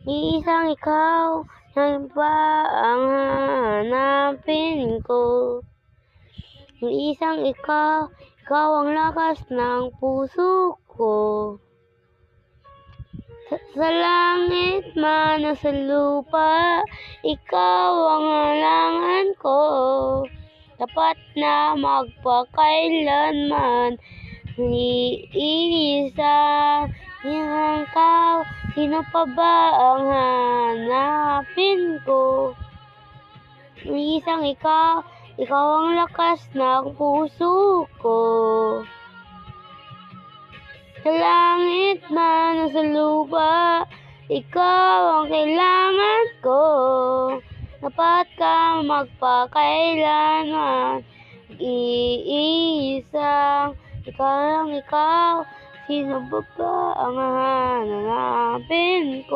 Iisang ikaw lang ba ang hahanapin ko? Iisang ikaw, ikaw ang lakas ng puso ko. Sa langit man o sa lupa, ikaw ang halangan ko. Tapat na magpakailanman, iisa ang ikaw, sino pa ba ang hanapin ko? Isang ikaw, ikaw ang lakas ng puso ko. Sa langit man o sa lupa, ikaw ang kailangan ko. Dapat ka magpakailanman, iisang ikaw lang ikaw, sino ba ang hahanapin ko?